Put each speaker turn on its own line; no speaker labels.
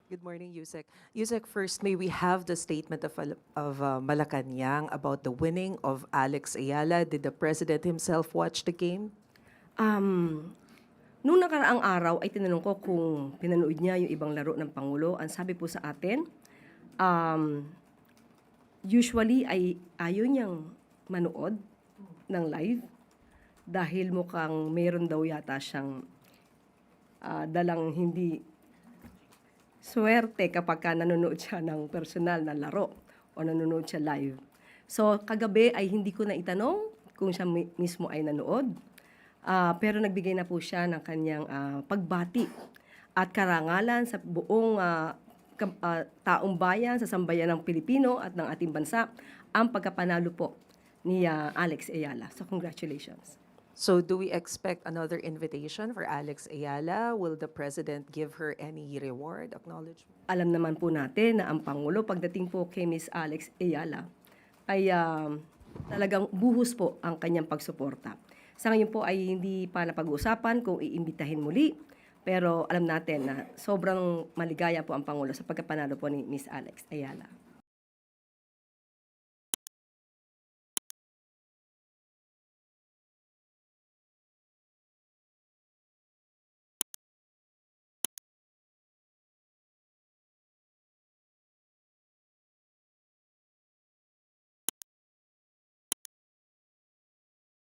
Good morning, Yusek. Yusek, first, may we have the statement of Malacanang about the winning of Alex Ayala? Did the president himself watch the game?
Nung nakaraang araw ay tinanong ko kung pinanood niya yung ibang laro ng Pangulo. Ang sabi po sa atin, usually ay ayaw niyang manood ng live dahil mukhang mayroon daw yata siyang dalang hindi swerte kapag ka nanonood siya ng personal na laro o nanonood siya live. So, kagabi ay hindi ko na itanong kung siya mismo ay nanood. Pero nagbigay na po siya ng kanyang pagbati at karangalan sa buong taong bayan, sa sambayan ng Pilipino at ng ating bansa, ang pagkapanalo po ni Alex Ayala. So, congratulations.
So do we expect another invitation for Alex Ayala? Will the president give her any reward, acknowledgement?
Alam naman po natin na ang Pangulo, pagdating po kay Miss Alex Ayala, ay talagang buhos po ang kanyang pagsuporta. Sa ngayon po ay hindi pa napag-uusapan kung iimbitahin muli, pero alam natin na sobrang maligaya po ang Pangulo sa pagkapanalo po ni Miss Alex Ayala.